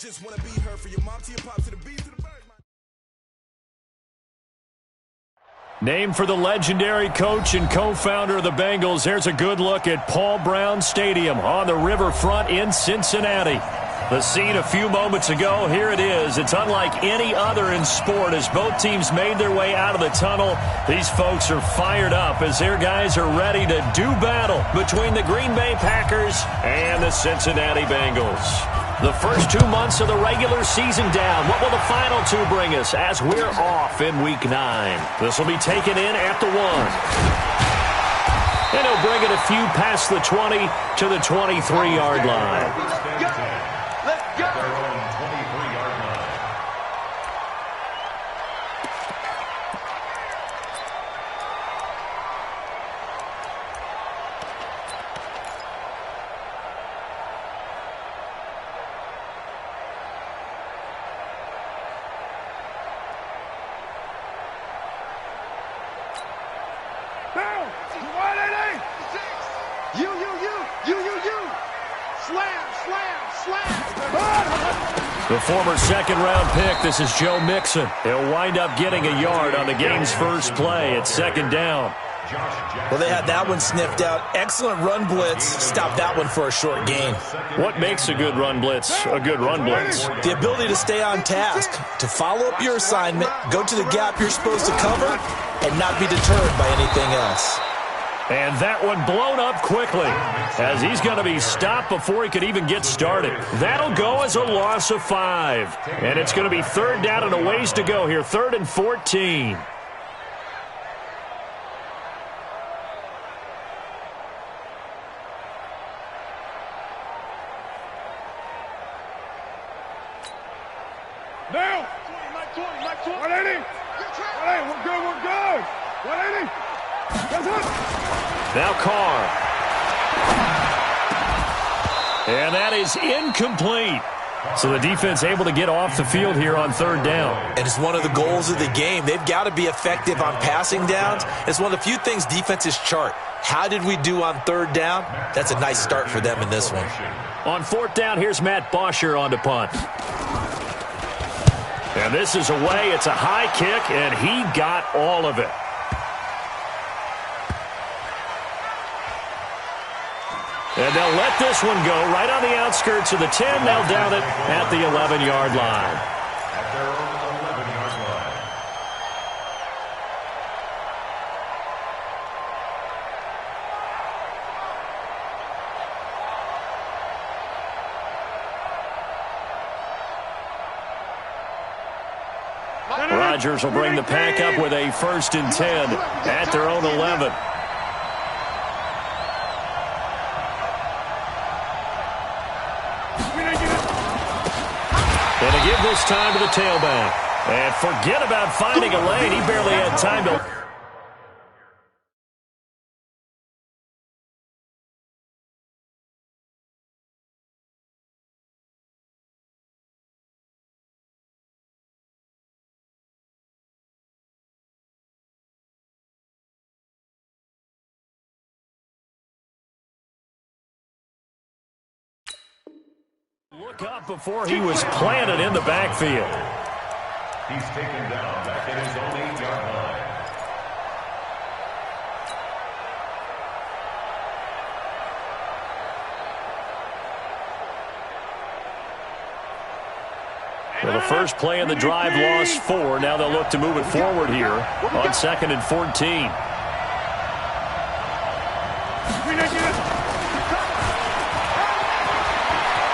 just want to be her from your mom to your pop to the beat to the bird. Named for the legendary coach and co-founder of the Bengals, there's a good look at Paul Brown Stadium on the riverfront in Cincinnati. The scene a few moments ago, here it is. It's unlike any other in sport as both teams made their way out of the tunnel. These folks are fired up as their guys are ready to do battle between the Green Bay Packers and the Cincinnati Bengals. The first 2 months of the regular season down. What will the final two bring us as we're off in Week 9? This will be taken in at the 1. And he'll bring it a few past the 20 to the 23-yard line. Let's go! The former second-round pick, this is Joe Mixon. He'll wind up getting a yard on the game's first play at second down. Well, they had that one sniffed out. Excellent run blitz. Stopped that one for a short gain. What makes a good run blitz a good run blitz? The ability to stay on task, to follow up your assignment, go to the gap you're supposed to cover, and not be deterred by anything else. And that one blown up quickly as he's going to be stopped before he could even get started. That'll go as a loss of 5. And it's going to be third down and a ways to go here, 3rd and 14. Now! 180! 180, we're good! 180! That's it! Now Carr. And that is incomplete. So the defense able to get off the field here on third down. And it's one of the goals of the game. They've got to be effective on passing downs. It's one of the few things defenses chart. How did we do on third down? That's a nice start for them in this one. On fourth down, here's Matt Bosher on to punt. And this is away. It's a high kick, and he got all of it. And they'll let this one go right on the outskirts of the 10. They'll down it at the 11-yard line. At their own 11-yard line. Rodgers will bring the pack up with a 1st and 10 at their own 11. And to give this time to the tailback. And forget about finding a lane. He barely had time to... Look up before he was planted in the backfield. He's taken down back at his own 8-yard line. Well, the first play of the drive lost 4. Now they'll look to move it forward here on 2nd and 14.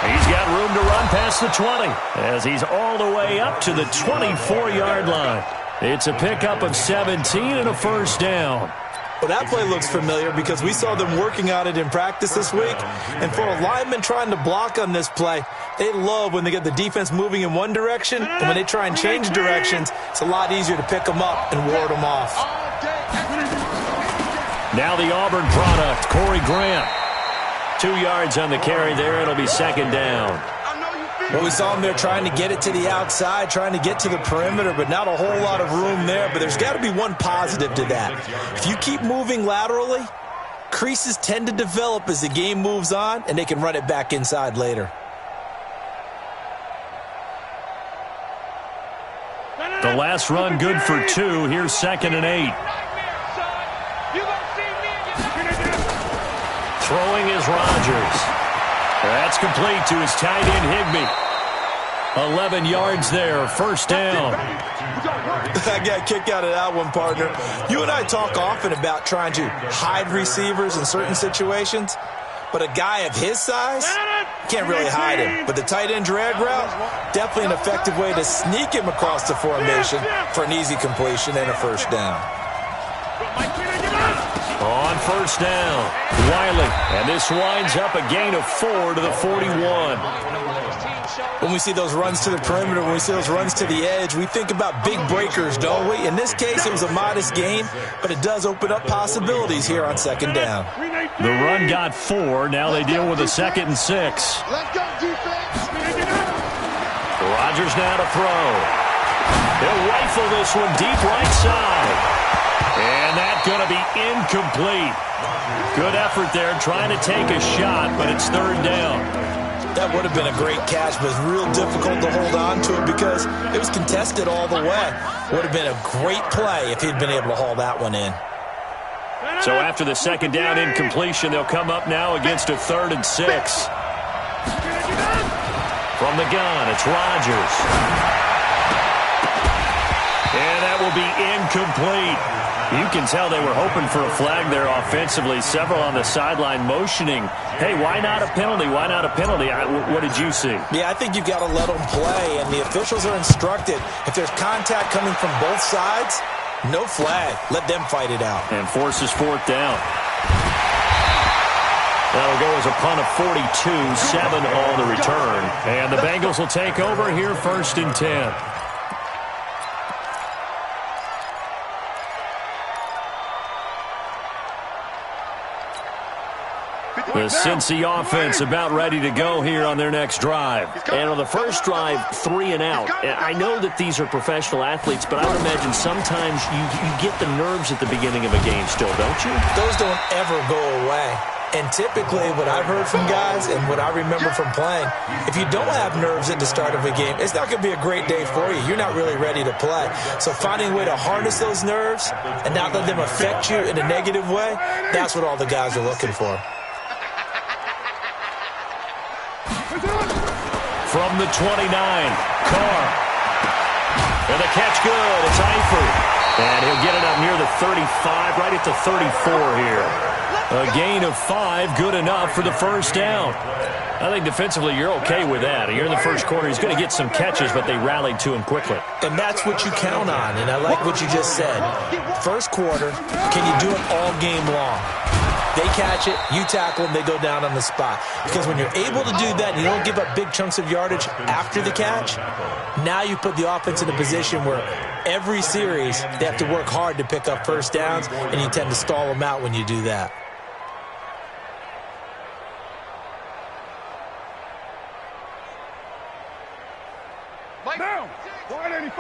He's got room to run past the 20 as he's all the way up to the 24-yard line. It's a pickup of 17 and a 1st down. Well, that play looks familiar because we saw them working on it in practice this week. And for a lineman trying to block on this play, they love when they get the defense moving in one direction. And when they try and change directions, it's a lot easier to pick them up and ward them off. Now the Auburn product, Corey Grant. 2 yards on the carry there. It'll be 2nd down. Well, we saw him there trying to get it to the outside, trying to get to the perimeter, but not a whole lot of room there. But there's got to be one positive to that. If you keep moving laterally, creases tend to develop as the game moves on, and they can run it back inside later. The last run good for 2. Here's 2nd and 8. Throwing is Rodgers. That's complete to his tight end, Higbee. 11 yards there, first down. I got a kick out of that one, partner. You and I talk often about trying to hide receivers in certain situations, but a guy of his size can't really hide him. But the tight end drag route, definitely an effective way to sneak him across the formation for an easy completion and a first down. On first down, Wiley, and this winds up a gain of 4 to the 41. When we see those runs to the perimeter, when we see those runs to the edge, we think about big breakers, don't we? In this case, it was a modest gain, but it does open up possibilities here on 2nd down. The run got 4. Now they deal with a 2nd and 6. Rodgers now to throw. He'll rifle this one deep right side. And that's going to be incomplete. Good effort there trying to take a shot, but it's 3rd down. That would have been a great catch, but it's real difficult to hold on to it because it was contested all the way. Would have been a great play if he'd been able to haul that one in. So after the 2nd down incompletion, they'll come up now against a 3rd and 6. From the gun, it's Rodgers. And that will be incomplete. You can tell they were hoping for a flag there offensively. Several on the sideline motioning, hey, why not a penalty? Why not a penalty? What did you see? Yeah, I think you've got to let them play, and the officials are instructed. If there's contact coming from both sides, no flag. Let them fight it out. And forces 4th down. That'll go as a punt of 42, 7 on the return. And the Bengals will take over here 1st and 10. The Cincy offense about ready to go here on their next drive. And on the first drive, 3 and out. I know that these are professional athletes, but I would imagine sometimes you get the nerves at the beginning of a game still, don't you? Those don't ever go away. And typically what I've heard from guys and what I remember from playing, if you don't have nerves at the start of a game, it's not going to be a great day for you. You're not really ready to play. So finding a way to harness those nerves and not let them affect you in a negative way, that's what all the guys are looking for. From the 29, Carr. And the catch good. It's Eifert. And he'll get it up near the 35, right at the 34 here. A gain of 5, good enough for the first down. I think defensively you're okay with that. You're in the first quarter. He's going to get some catches, but they rallied to him quickly. And that's what you count on, and I like what you just said. First quarter, can you do it all game long? They catch it, you tackle them, they go down on the spot. Because when you're able to do that and you don't give up big chunks of yardage after the catch, now you put the offense in a position where every series they have to work hard to pick up first downs, and you tend to stall them out when you do that. Down. Wide 85.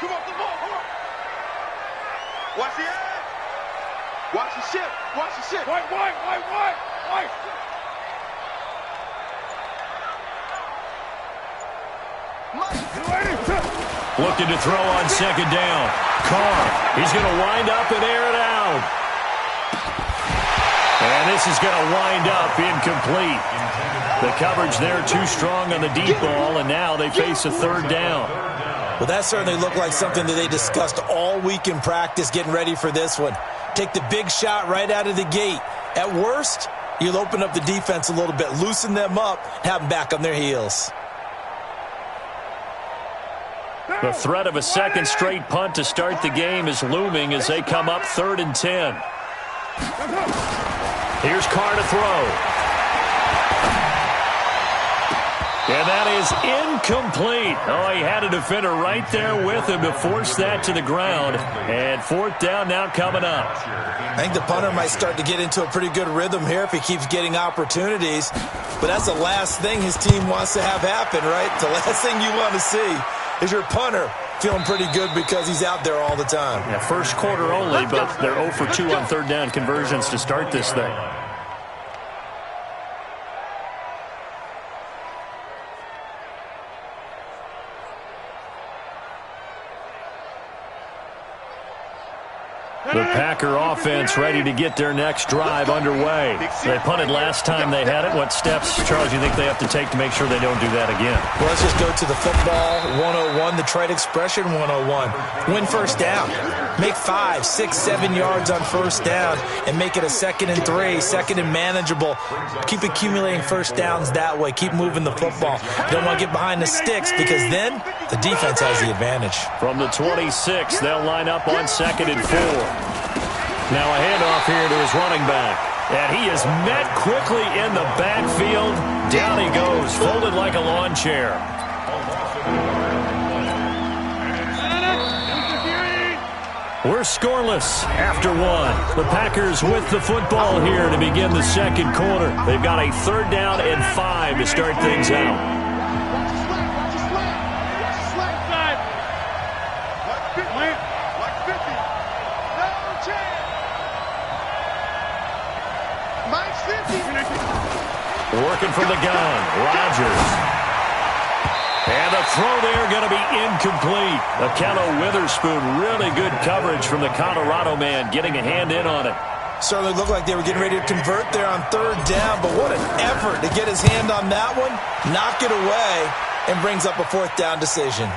Come on, come on. Watch the edge. Watch the ship. Watch the ship. White. Looking to throw on 2nd down. Carr, he's going to wind up and air it out. And this is going to wind up incomplete. The coverage there too strong on the deep ball, and now they face a 3rd down. Well, that certainly looked like something that they discussed all week in practice getting ready for this one. Take the big shot right out of the gate. At worst, you'll open up the defense a little bit, loosen them up, have them back on their heels. The threat of a second straight punt to start the game is looming as they come up 3rd and 10. Here's Carr to throw. And that is incomplete. Oh, he had a defender right there with him to force that to the ground. And 4th down now coming up. I think the punter might start to get into a pretty good rhythm here if he keeps getting opportunities. But that's the last thing his team wants to have happen, right? The last thing you want to see is your punter feeling pretty good because he's out there all the time. Yeah, first quarter only, but they're 0 for 2 on 3rd down conversions to start this thing. The Packer offense ready to get their next drive underway. They punted last time they had it. What steps, Charles, do you think they have to take to make sure they don't do that again? Well, let's just go to the football 101, the trade expression 101. Win first down. Make 5, 6, 7 yards on first down and make it a 2nd and 3, 2nd and manageable. Keep accumulating first downs that way. Keep moving the football. Don't want to get behind the sticks because then the defense has the advantage. From the 26, they'll line up on 2nd and 4. Now a handoff here to his running back. And he is met quickly in the backfield. Down he goes, folded like a lawn chair. We're scoreless after 1. The Packers with the football here to begin the second quarter. They've got a 3rd down and 5 to start things out. Working from the gun, Rodgers. And the throw there going to be incomplete. Akello Witherspoon, really good coverage from the Colorado man, getting a hand in on it. Certainly looked like they were getting ready to convert there on 3rd down, but what an effort to get his hand on that one, knock it away, and brings up a 4th down decision.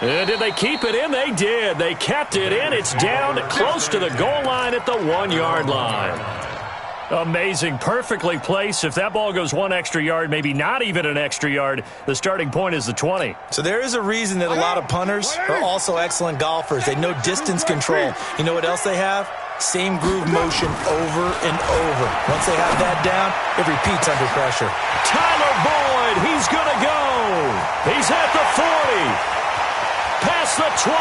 And did they keep it in? They did. They kept it in. It's down close to the goal line at the 1-yard line. Amazing. Perfectly placed. If that ball goes 1 extra yard, maybe not even an extra yard, the starting point is the 20. So there is a reason that a lot of punters are also excellent golfers. They know distance control. You know what else they have? Same groove motion over and over. Once they have that down, it repeats under pressure. Tyler Boyd, he's going to go. He's at the 40. Past the 20,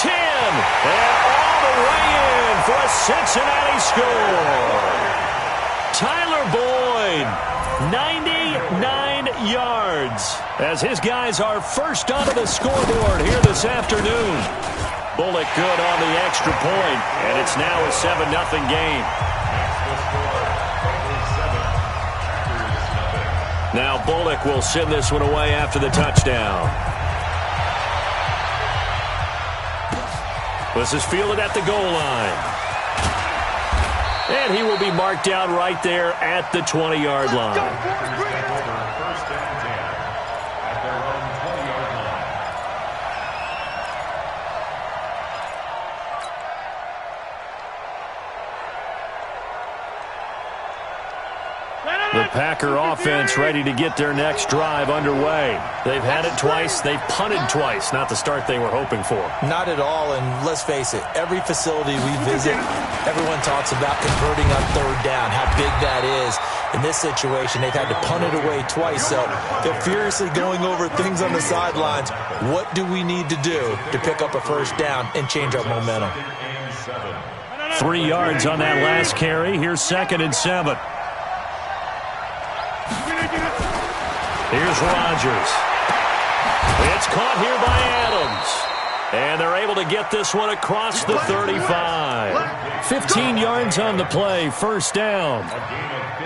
10, and all the way in for a Cincinnati score. Tyler Boyd, 99 yards, as his guys are first onto the scoreboard here this afternoon. Bullock good on the extra point, and it's now a 7-0 game. Now Bullock will send this one away after the touchdown. This is fielded at the goal line. And he will be marked down right there at the 20-yard line. The Packer offense ready to get their next drive underway. They've had it twice. They've punted twice. Not the start they were hoping for. Not at all, and let's face it, every facility we visit, everyone talks about converting on 3rd down, how big that is. In this situation, they've had to punt it away twice, so they're furiously going over things on the sidelines. What do we need to do to pick up a 1st down and change our momentum? 3 yards on that last carry. Here's 2nd and 7. Here's Rodgers. It's caught here by Adams. And they're able to get this one across the 35. 15 yards on the play, 1st down.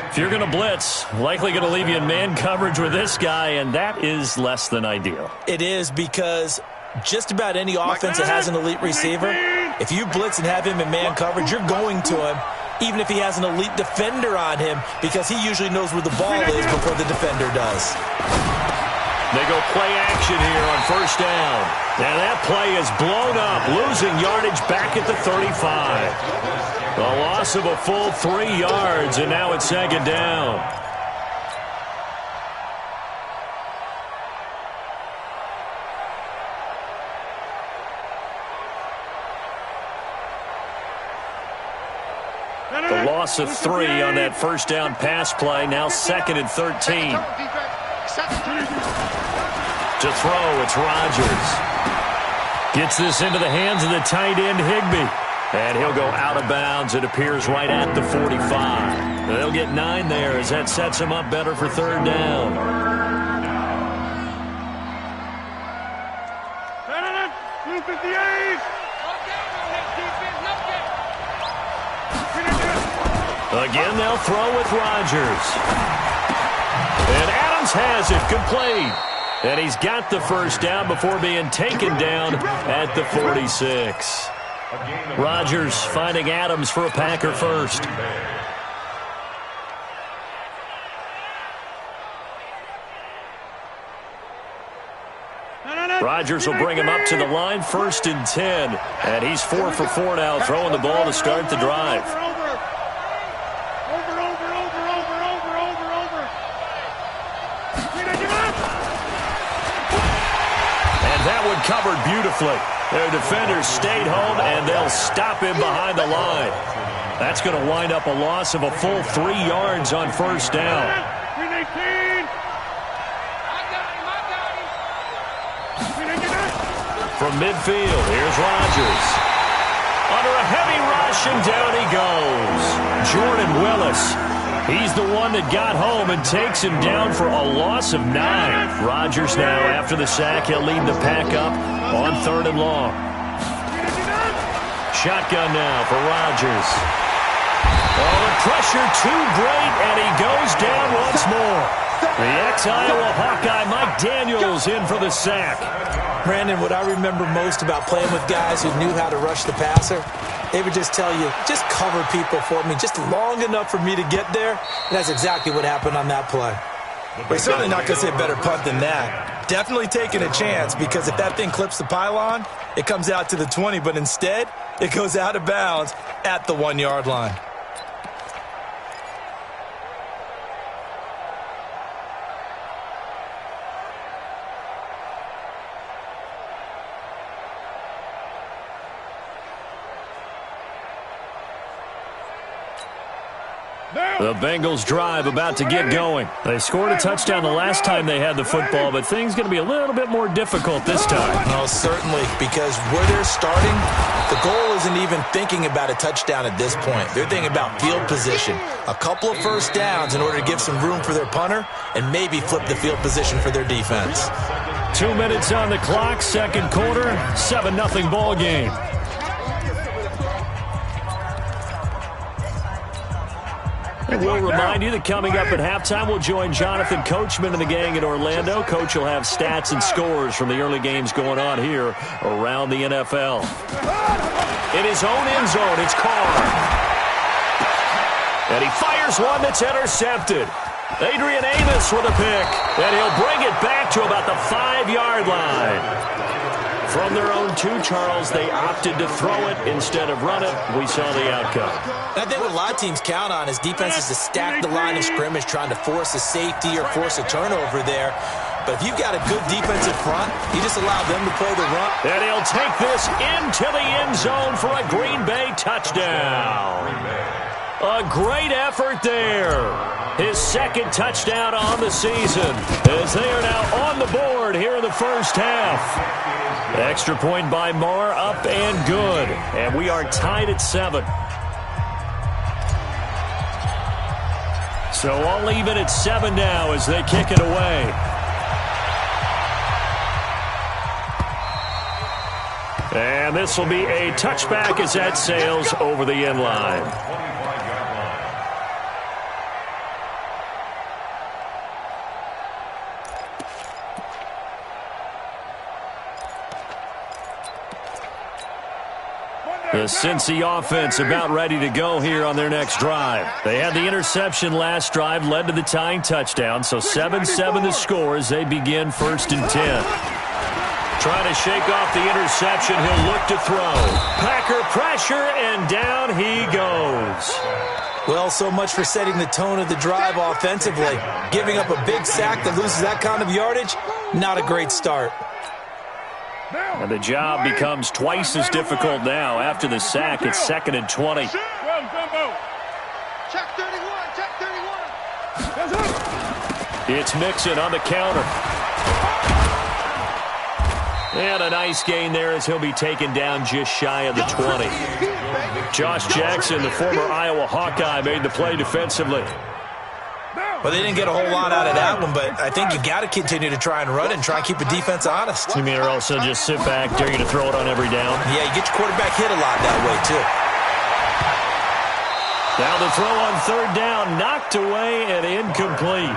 If you're going to blitz, likely going to leave you in man coverage with this guy, and that is less than ideal. It is, because just about any offense that has an elite receiver, if you blitz and have him in man coverage, you're going to him, even if he has an elite defender on him, because he usually knows where the ball is before the defender does. They go play action here on 1st down. And that play is blown up, losing yardage back at the 35. A loss of a full 3 yards, and now it's 2nd down. The loss of 3 on that 1st down pass play. Now 2nd and 13. To throw, it's Rodgers. Gets this into the hands of the tight end, Higbee. And he'll go out of bounds. It appears right at the 45. They'll get 9 there as that sets him up better for 3rd down. Again, they'll throw with Rodgers. And Adams has it complete. And he's got the first down before being taken down at the 46. Rodgers finding Adams for a Packer first. Rodgers will bring him up to the line, 1st and 10. And he's 4 for 4 now, throwing the ball to start the drive. And that one covered beautifully. Their defenders stayed home, and they'll stop him behind the line. That's going to wind up a loss of a full 3 yards on 1st down. From midfield, here's Rodgers. Under a heavy rush, and down he goes. Jordan Willis. He's the one that got home and takes him down for a loss of 9. Rodgers now, after the sack, he'll lead the pack up on 3rd and long. Shotgun now for Rodgers. Oh, the pressure too great, and he goes down once more. The ex-Iowa Hawkeye, Mike Daniels, in for the sack. Brandon, what I remember most about playing with guys who knew how to rush the passer, they would just tell you, just cover people for me, just long enough for me to get there. And that's exactly what happened on that play. We're certainly not going to say a better punt than that. Definitely taking a chance, because if that thing clips the pylon, it comes out to the 20, but instead, it goes out of bounds at the 1-yard line. The Bengals drive about to get going. They scored a touchdown the last time they had the football, but things going to be a little bit more difficult this time. No, certainly, because where they're starting, the goal isn't even thinking about a touchdown at this point. They're thinking about field position. A couple of first downs in order to give some room for their punter and maybe flip the field position for their defense. 2 minutes on the clock, 2nd quarter, 7-0 ball game. We'll remind you that coming up at halftime, we'll join Jonathan Coachman and the gang in Orlando. Coach will have stats and scores from the early games going on here around the NFL. In his own end zone, it's Carr. And he fires one that's intercepted. Adrian Amos with a pick. And he'll bring it back to about the 5-yard line. From their own 2, Charles, they opted to throw it instead of run it. We saw the outcome. I think what a lot of teams count on is defenses to stack the line of scrimmage, trying to force a safety or force a turnover there. But if you've got a good defensive front, you just allow them to play the run. And he'll take this into the end zone for a Green Bay touchdown. A great effort there. His 2nd touchdown on the season, as they are now on the board here in the first half. Extra point by Marr, up and good. And we are tied at 7. So all even at 7 now as they kick it away. And this will be a touchback as that sails over the end line. The Cincy offense about ready to go here on their next drive. They had the interception last drive, led to the tying touchdown, so 7-7 the score as they begin 1st and 10. Trying to shake off the interception, he'll look to throw. Packer pressure, and down he goes. Well, so much for setting the tone of the drive offensively. Giving up a big sack that loses that kind of yardage, not a great start. And the job becomes twice as difficult now after the sack. It's 2nd and 20. Check 31, check 31. It's Mixon on the counter. And a nice gain there as he'll be taken down just shy of the 20. Josh Jackson, the former Iowa Hawkeye, made the play defensively. Well, they didn't get a whole lot out of that one, but I think you got to continue to try and run it and try and keep the defense honest. You mean, or also just sit back, dare you to throw it on every down? Yeah, you get your quarterback hit a lot that way, too. Now the throw on 3rd down, knocked away and incomplete.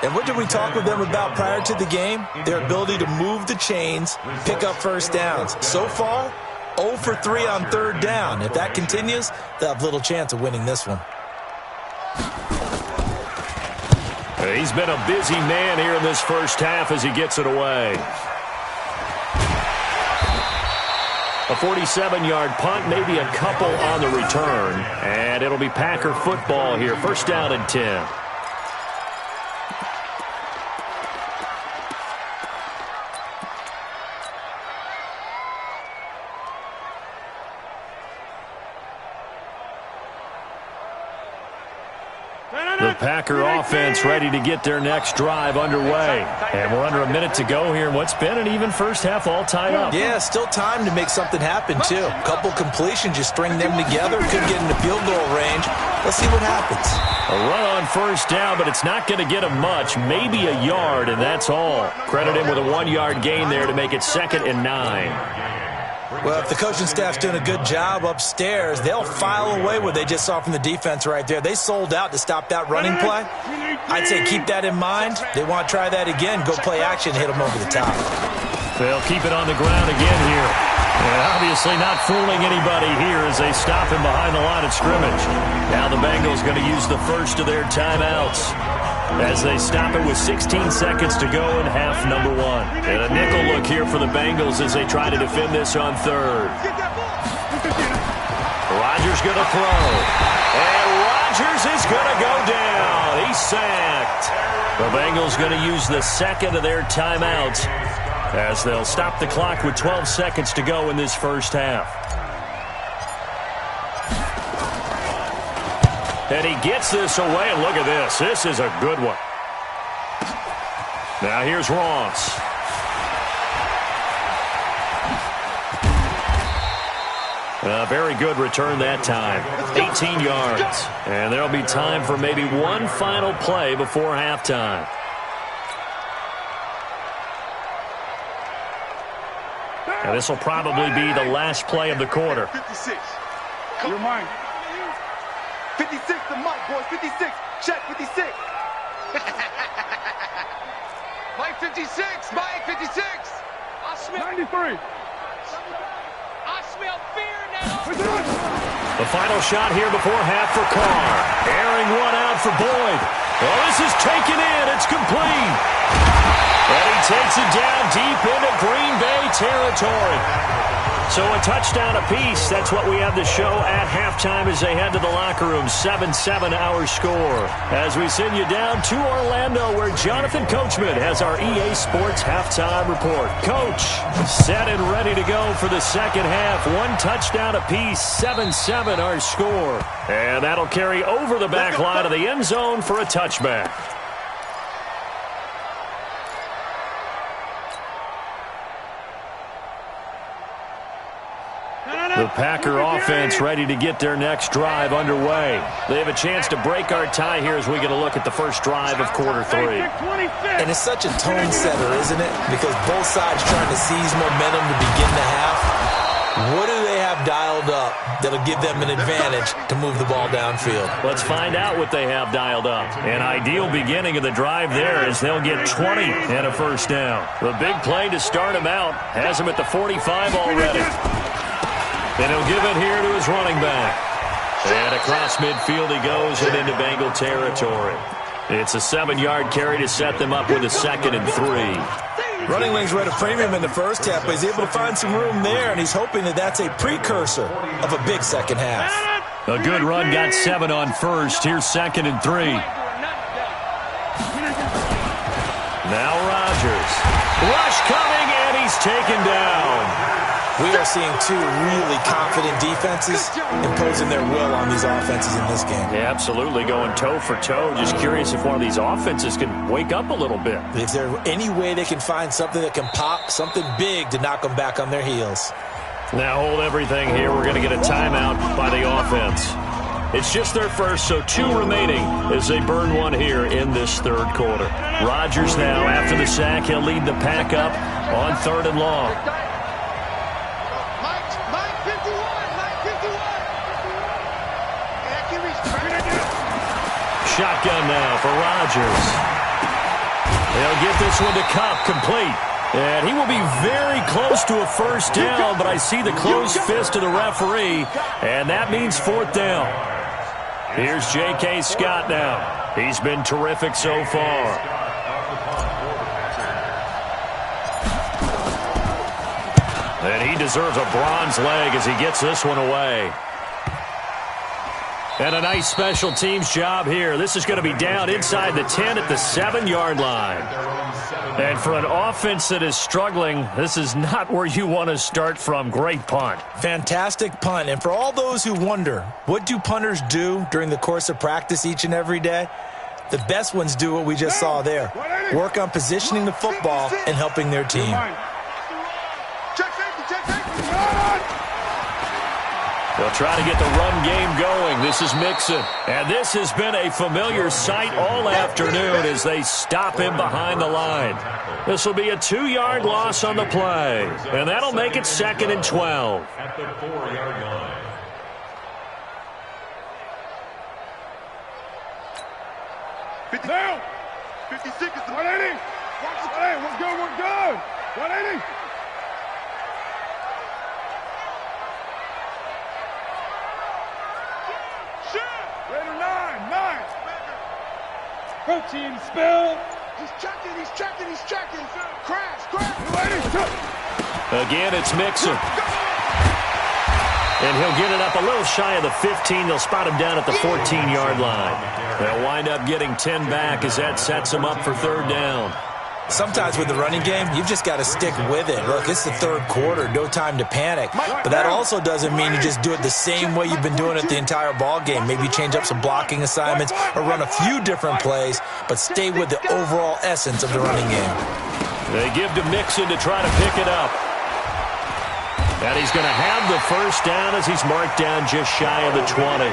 And what did we talk with them about prior to the game? Their ability to move the chains, pick up first downs. So far, 0 for 3 on third down. If that continues, they'll have little chance of winning this one. He's been a busy man here in this first half as he gets it away. A 47-yard punt, maybe a couple on the return. And it'll be Packer football here. First down and 10. The Packer offense ready to get their next drive underway. And we're under a minute to go here in what's been an even first half all tied up. Yeah, still time to make something happen, too. A couple completions, you string them together, could get into field goal range. Let's see what happens. A run on first down, but it's not going to get him much. Maybe a yard, and that's all. Credit him with a 1-yard gain there to make it 2nd and 9. Well, if the coaching staff's doing a good job upstairs, they'll file away what they just saw from the defense right there. They sold out to stop that running play. I'd say keep that in mind. They want to try that again, go play action, hit them over the top. They'll keep it on the ground again here. And obviously not fooling anybody here as they stop him behind the line of scrimmage. Now the Bengals going to use the first of their timeouts as they stop it with 16 seconds to go in half number 1. And a nickel look here for the Bengals as they try to defend this on third. Rodgers going to throw. And Rodgers is going to go down. He's sacked. The Bengals going to use the second of their timeouts as they'll stop the clock with 12 seconds to go in this first half. And he gets this away, and look at this. This is a good one. Now here's Ross. A very good return that time. 18 yards. And there'll be time for maybe one final play before halftime. And this will probably be the last play of the quarter. 56. You're mine. 56 to Mike, boys. 56. Check 56. Mike 56. Mike 56. 93. The final shot here before half for Carr. Airing one out for Boyd. Oh, this is taken in. It's complete. And he takes it down deep into Green Bay territory. So a touchdown apiece. That's what we have to show at halftime as they head to the locker room. 7-7 our score. As we send you down to Orlando where Jonathan Coachman has our EA Sports halftime report. Coach, set and ready to go for the second half. One touchdown apiece. 7-7 our score. And that'll carry over the back line of the end zone for a touchback. The Packer offense ready to get their next drive underway. They have a chance to break our tie here as we get a look at the first drive of quarter 3. And it's such a tone setter, isn't it? Because both sides trying to seize momentum to begin the half. What do they have dialed up that'll give them an advantage to move the ball downfield? Let's find out what they have dialed up. An ideal beginning of the drive there as they'll get 20 and a first down. The big play to start him out has him at the 45 already. And he'll give it here to his running back. And across midfield he goes and into Bengal territory. It's a 7-yard carry to set them up with a 2nd and 3. Running lanes were at a premium in the first half, but he's able to find some room there, and he's hoping that that's a precursor of a big second half. A good run, got 7 on first. Here's 2nd and 3. Now Rodgers. Rush coming, and he's taken down. We are seeing two really confident defenses imposing their will on these offenses in this game. Yeah, absolutely, going toe for toe. Just curious if one of these offenses can wake up a little bit. Is there any way they can find something that can pop, something big to knock them back on their heels? Now hold everything here. We're going to get a timeout by the offense. It's just their first, so 2 remaining as they burn one here in this third quarter. Rodgers now, after the sack, he'll lead the pack up on 3rd and long. Shotgun now for Rodgers. He'll get this one to Cup, complete. And he will be very close to a first down, but I see the closed fist of the referee, and that means fourth down. Here's J.K. Scott now. He's been terrific so far. And he deserves a bronze leg as he gets this one away. And a nice special teams job here. This is going to be down inside the 10 at the 7-yard line. And for an offense that is struggling, this is not where you want to start from. Great punt. Fantastic punt. And for all those who wonder, what do punters do during the course of practice each and every day? The best ones do what we just saw there. Work on positioning the football and helping their team. They'll try to get the run game going. This is Mixon. And this has been a familiar sight all afternoon as they stop him behind the line. This will be a 2-yard loss on the play. And that'll make it 2nd and 12. At the 4-yard line. Now, 56 is the 180. Watch it. Hey, what's good? What's good? 180. Later 9. Protein spill. He's checking. Crash. Again, it's Mixon. And he'll get it up a little shy of the 15. They'll spot him down at the 14-yard line. They'll wind up getting 10 back as that sets them up for third down. Sometimes with the running game, you've just got to stick with it. Look, it's the third quarter, no time to panic. But that also doesn't mean you just do it the same way you've been doing it the entire ball game. Maybe change up some blocking assignments or run a few different plays, but stay with the overall essence of the running game. They give to Mixon to try to pick it up. And he's going to have the first down as he's marked down just shy of the 20.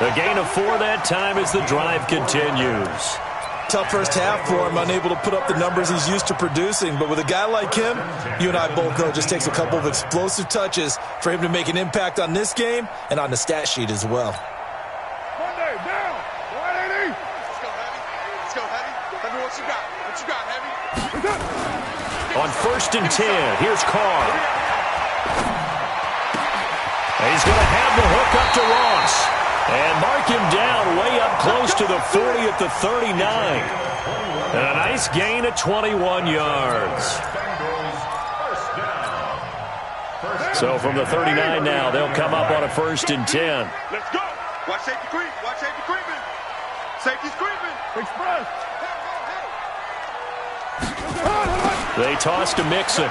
The gain of 4 that time as the drive continues. Tough first half for him, unable to put up the numbers he's used to producing. But with a guy like him, you and I both know it just takes a couple of explosive touches for him to make an impact on this game and on the stat sheet as well. Monday, down. 180. Let's go, Heavy. Tell me what you got, Heavy. On 1st and 10, here's Carr. He's going to have the hook up to Ross. And mark him down way up close to the 40 at the 39. And a nice gain of 21 yards. So from the 39 now, they'll come up on a 1st and 10. Let's go. Watch safety creep. Safety's creeping. Express. They toss to Mixon.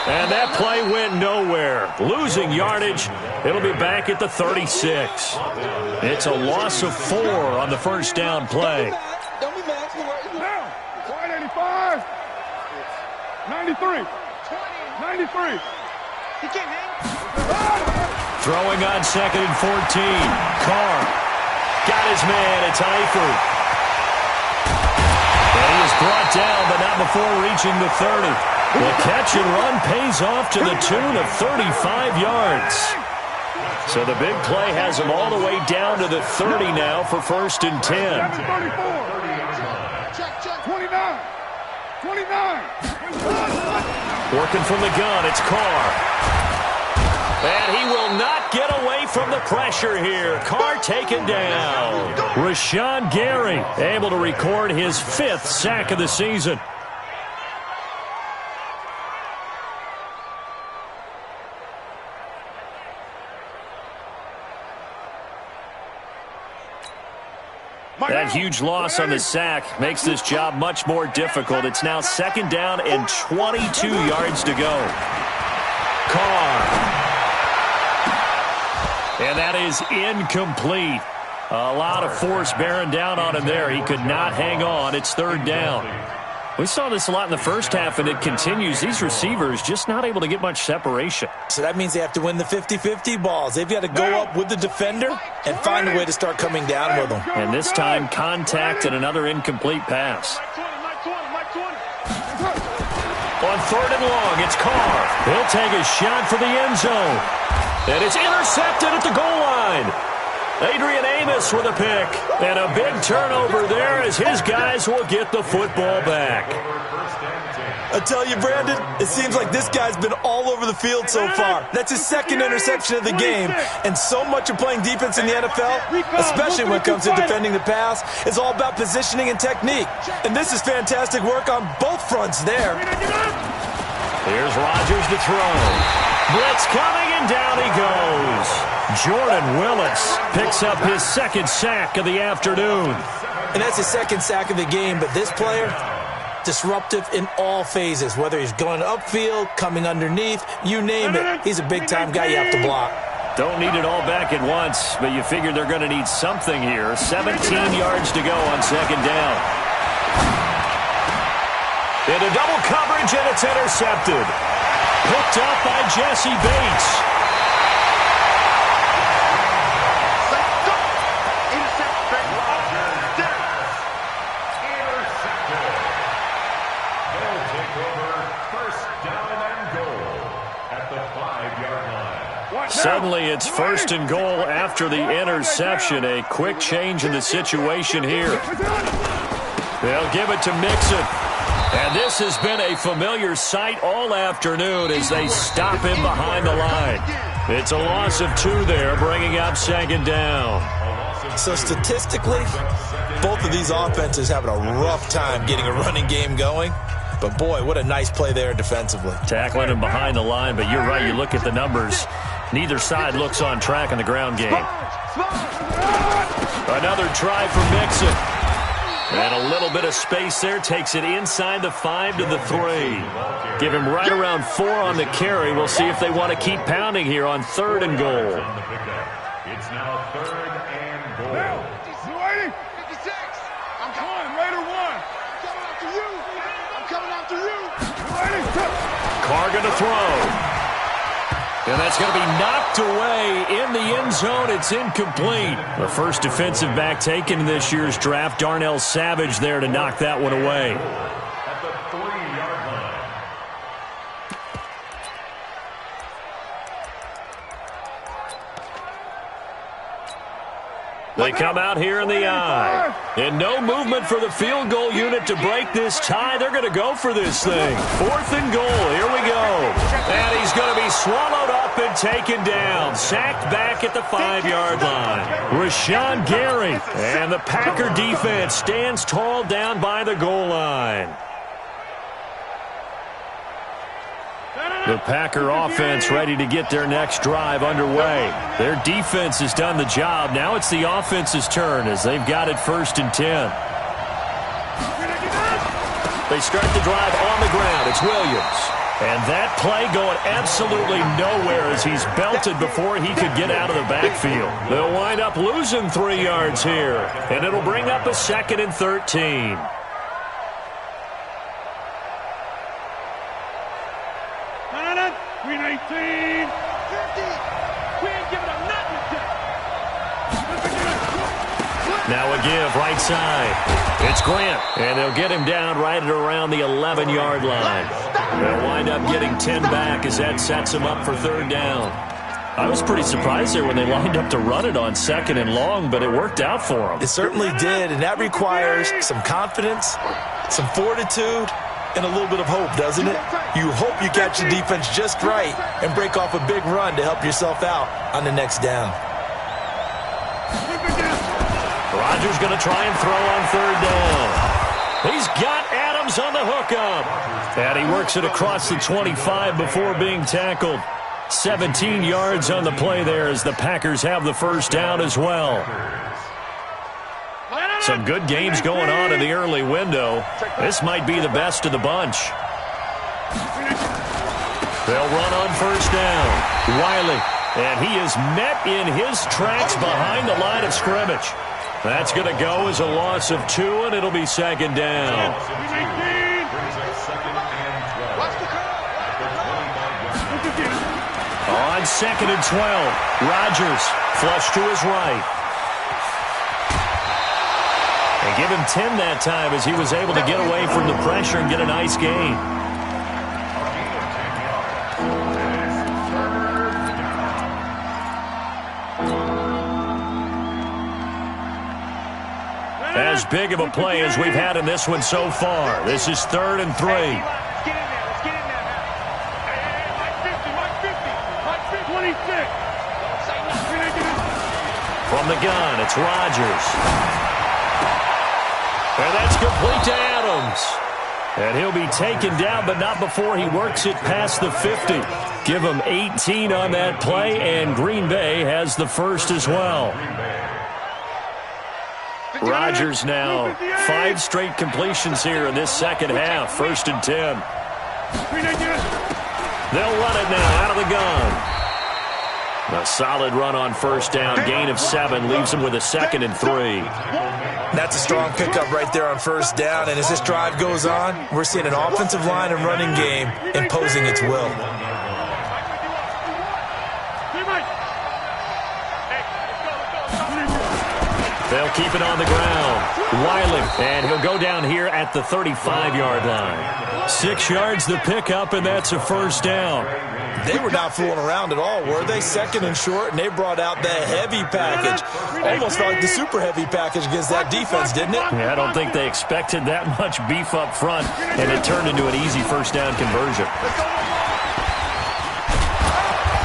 And that play went nowhere. Losing yardage. It'll be back at the 36. It's a loss of 4 on the first down play. Don't be mad. Now, 185. 93. 93. He can't hang. Throwing on 2nd and 14. Carr got his man. It's Eifert. And he is brought down, but not before reaching the 30. The catch and run pays off to the tune of 35 yards. So the big play has him all the way down to the 30 now for 1st and 10. 29. Working from the gun, it's Carr. And he will not get away from the pressure here. Carr taken down. Rashawn Gary able to record his 5th sack of the season. That huge loss on the sack makes this job much more difficult. It's now 2nd down and 22 yards to go. Carr. And that is incomplete. A lot of force bearing down on him there. He could not hang on. It's 3rd down. We saw this a lot in the first half, and it continues. These receivers just not able to get much separation. So that means they have to win the 50-50 balls. They've got to go up with the defender and find a way to start coming down with them. And this time, contact and another incomplete pass. On 3rd and long, it's Carr. He'll take a shot for the end zone. And it's intercepted at the goal line. Adrian Amos with a pick. And a big turnover there as his guys will get the football back. I tell you, Brandon, it seems like this guy's been all over the field so far. That's his second interception of the game. And so much of playing defense in the NFL, especially when it comes to defending the pass, is all about positioning and technique. And this is fantastic work on both fronts there. Here's Rodgers to throw. Blitz coming, and down he goes. Jordan Willis picks up his second sack of the afternoon. And that's his second sack of the game, but this player, disruptive in all phases, whether he's going upfield, coming underneath, you name it. He's a big-time guy you have to block. Don't need it all back at once, but you figure they're going to need something here. 17 yards to go on second down. Into double coverage, and it's intercepted. Picked up by Jesse Bates. Suddenly it's first and goal after the interception. A quick change in the situation here. They'll give it to Mixon. And this has been a familiar sight all afternoon as they stop him behind the line. It's a loss of 2 there, bringing up second down. So statistically, both of these offenses having a rough time getting a running game going. But, boy, what a nice play there defensively. Tackling him behind the line, but you're right. You look at the numbers. Neither side looks on track in the ground game. Another try for Mixon. And a little bit of space there. Takes it inside the 5 to the 3. Give him right around 4 on the carry. We'll see if they want to keep pounding here on 3rd and goal. It's now 3rd and goal. You ready? 56. I'm coming. Raider 1. Coming after you. I'm coming after you. You ready? Carr going to throw. And that's going to be knocked away in the end zone. It's incomplete. The first defensive back taken in this year's draft, Darnell Savage, there to knock that one away. At the 3-yard line. They come out here in the eye. And no movement for the field goal unit to break this tie. They're going to go for this thing. 4th and goal. Here we go. And he's going to be swallowed up and taken down. Sacked back at the 5-yard line. Rashawn Gary. And the Packer defense stands tall down by the goal line. The Packer offense ready to get their next drive underway. Their defense has done the job. Now it's the offense's turn as they've got it 1st and 10. They start the drive on the ground. It's Williams. And that play going absolutely nowhere as he's belted before he could get out of the backfield. They'll wind up losing 3 yards here. And it'll bring up a 2nd and 13. Now a give, right side. It's Grant, and they'll get him down right at around the 11-yard line. They'll wind up getting 10 back as that sets him up for 3rd down. I was pretty surprised there when they lined up to run it on 2nd and long, but it worked out for them. It certainly did, and that requires some confidence, some fortitude, and a little bit of hope, doesn't it? You hope you catch the defense just right and break off a big run to help yourself out on the next down. Rodgers going to try and throw on 3rd down. He's got Adams on the hookup. And he works it across the 25 before being tackled. 17 yards on the play there as the Packers have the 1st down as well. Some good games going on in the early window. This might be the best of the bunch. They'll run on 1st down. Wiley, and he is met in his tracks behind the line of scrimmage. That's going to go as a loss of 2, and it'll be 2nd down. On 2nd and 12, Rodgers flush to his right. And give him 10 that time as he was able to get away from the pressure and get a nice gain. big of a play as we've had in this one so far. This is 3rd and 3. Let's get in there. Let's get in there now. Hey, Mike 50. Mike 26. From the gun, it's Rodgers. And that's complete to Adams. And he'll be taken down, but not before he works it past the 50. Give him 18 on that play, and Green Bay has the first as well. Rodgers now 5 straight completions here in this second half. 1st and 10. They'll run it now out of the gun. A solid run on 1st down. Gain of 7 leaves him with a 2nd and 3. That's a strong pickup right there on 1st down. And as this drive goes on, we're seeing an offensive line and running game imposing its will. They'll keep it on the ground. Wiley, and he'll go down here at the 35-yard line. 6 yards the pickup, and that's a 1st down. They were not fooling around at all, were they? 2nd and short, and they brought out the heavy package. Almost felt like the super heavy package against that defense, didn't it? Yeah, I don't think they expected that much beef up front, and it turned into an easy 1st down conversion.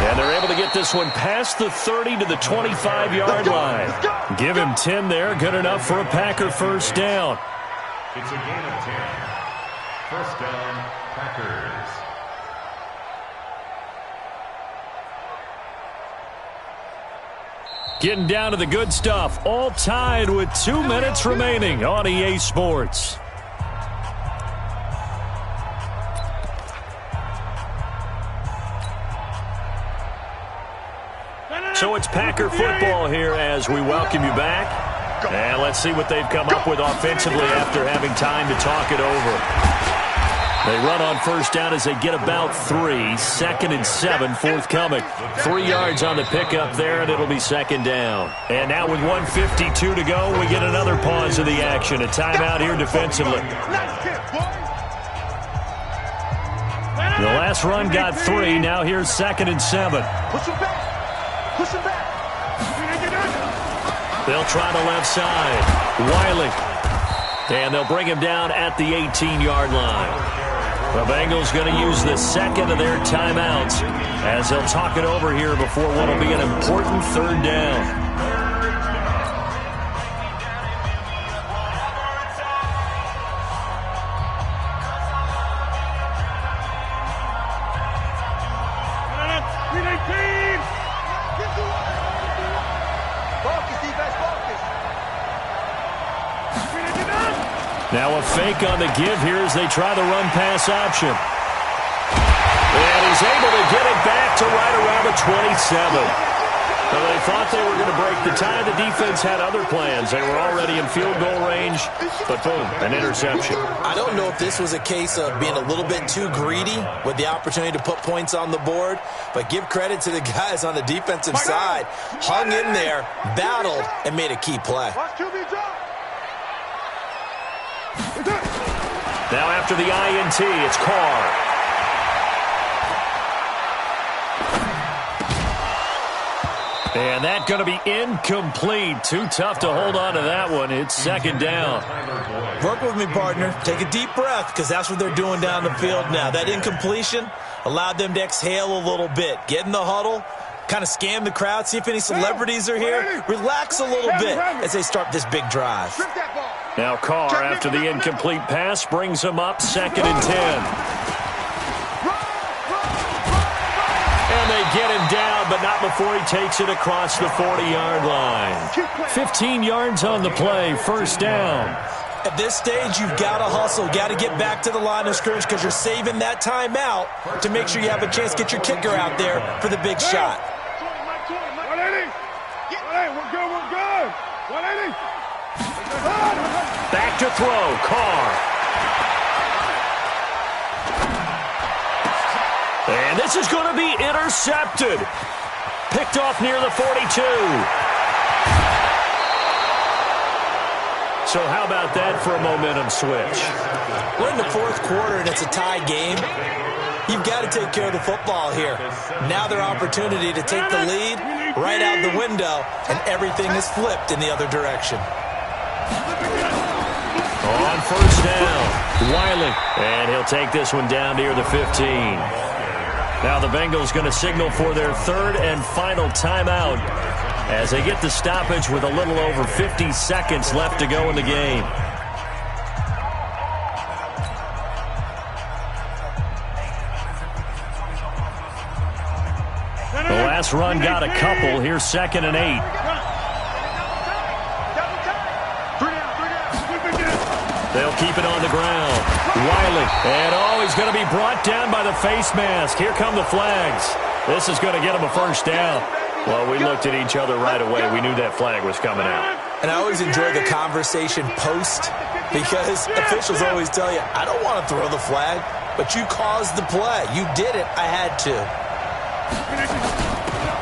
And they're able to get this one past the 30 to the 25-yard line. Give him 10 there, good enough for a Packer 1st down. It's a gain of 10. 1st down, Packers. Getting down to the good stuff, all tied with 2 minutes remaining on EA Sports. So it's Packer football here as we welcome you back. And let's see what they've come up with offensively after having time to talk it over. They run on 1st down as they get about 3. 2nd and 7 forthcoming. 3 yards on the pickup there, and it'll be 2nd down. And now with 1:52 to go, we get another pause of the action. A timeout here defensively. The last run got 3. Now here's 2nd and 7. Push him back. Push him back. They'll try the left side. Wiley. And they'll bring him down at the 18-yard line. The Bengals going to use the 2nd of their timeouts as they'll talk it over here before what will be an important 3rd down. Now a fake on the give here as they try the run-pass option. And he's able to get it back to right around the 27. Well, they thought they were going to break the tie. The defense had other plans. They were already in field goal range, but boom, an interception. I don't know if this was a case of being a little bit too greedy with the opportunity to put points on the board, but give credit to the guys on the defensive side. Hung in there, battled, and made a key play. Now after the INT, it's Carr. And that's going to be incomplete. Too tough to hold on to that one. It's 2nd down. Work with me, partner. Take a deep breath, because that's what they're doing down the field now. That incompletion allowed them to exhale a little bit. Get in the huddle, kind of scan the crowd, see if any celebrities are here. Relax a little bit as they start this big drive. Now Carr, after the incomplete pass, brings him up 2nd and 10. And they get him down, but not before he takes it across the 40-yard line. 15 yards on the play, 1st down. At this stage, you've got to hustle, got to get back to the line of scrimmage because you're saving that timeout to make sure you have a chance to get your kicker out there for the big shot. 180. We're good. 180. Back to throw, Carr. And this is going to be intercepted. Picked off near the 42. So how about that for a momentum switch? We're in the 4th quarter, and it's a tie game. You've got to take care of the football here. Now their opportunity to take the lead right out the window, and everything is flipped in the other direction. On first down, Wiley. And he'll take this one down near the 15. Now the Bengals going to signal for their third and final timeout as they get the stoppage with a little over 50 seconds left to go in the game. The last run got a couple. Here's 2nd and 8. They'll keep it on the ground. Wiley. And, he's going to be brought down by the face mask. Here come the flags. This is going to get him a first down. Well, we looked at each other right away. We knew that flag was coming out. And I always enjoy the conversation post because officials always tell you, I don't want to throw the flag, but you caused the play. You did it. I had to.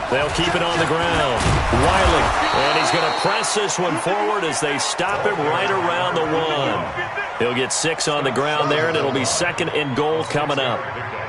They'll keep it on the ground. Wiley. And he's going to press this one forward as they stop him right around the 1. He'll get 6 on the ground there, and it'll be 2nd and goal coming up.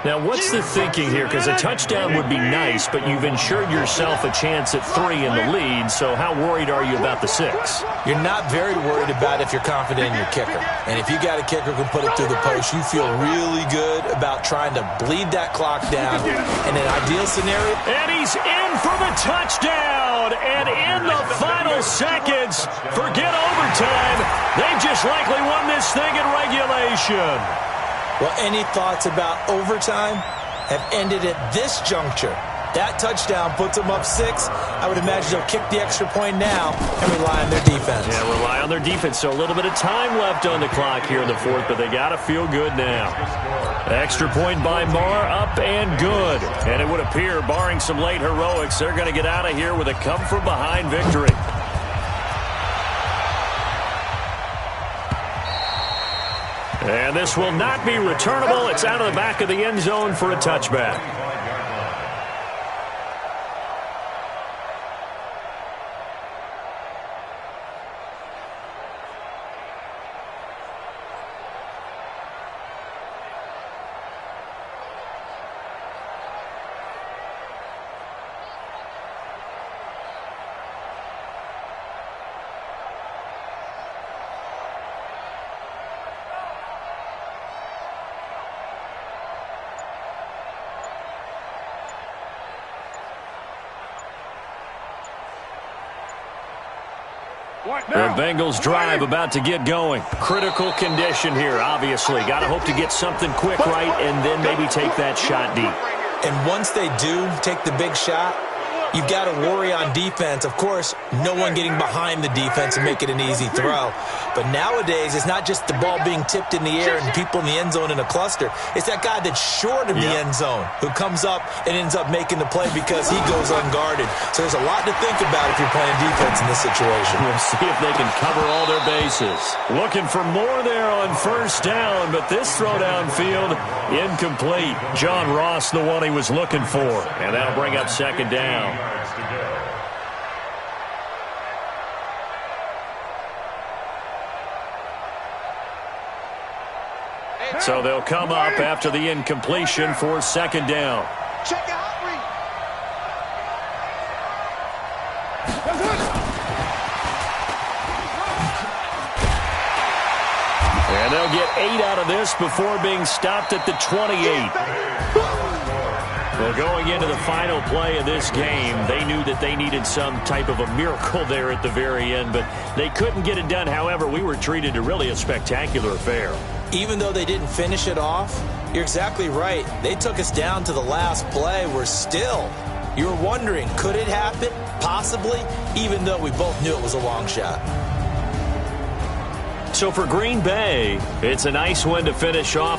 Now, what's the thinking here? Because a touchdown would be nice, but you've ensured yourself a chance at 3 in the lead, so how worried are you about the 6? You're not very worried about if you're confident in your kicker. And if you got a kicker who can put it through the post, you feel really good about trying to bleed that clock down. In an ideal scenario. And he's in for the touchdown. And in the final seconds, forget overtime. They've just likely won this thing in regulation. Well, any thoughts about overtime have ended at this juncture. That touchdown puts them up 6. I would imagine they'll kick the extra point now and rely on their defense. Yeah, rely on their defense. So a little bit of time left on the clock here in the 4th, but they got to feel good now. Extra point by Marr, up and good. And it would appear, barring some late heroics, they're going to get out of here with a come-from-behind victory. And this will not be returnable. It's out of the back of the end zone for a touchback. The Bengals drive about to get going. Critical condition here, obviously. Got to hope to get something quick right and then maybe take that shot deep. And once they do take the big shot, you've got to worry on defense. Of course, no one getting behind the defense and make it an easy throw. But nowadays, it's not just the ball being tipped in the air and people in the end zone in a cluster. It's that guy that's short of the end zone who comes up and ends up making the play because he goes unguarded. So there's a lot to think about if you're playing defense in this situation. We'll see if they can cover all their bases. Looking for more there on first down, but this throw downfield, incomplete. John Ross, the one he was looking for. And that'll bring up 2nd down. So they'll come up after the incompletion for 2nd down. Check out read. And they'll get 8 out of this before being stopped at the 28. Well, going into the final play of this game, they knew that they needed some type of a miracle there at the very end, but they couldn't get it done. However, we were treated to really a spectacular affair. Even though they didn't finish it off, you're exactly right. They took us down to the last play. We're still, you were wondering, could it happen? Possibly, even though we both knew it was a long shot. So for Green Bay, it's a nice win to finish off with.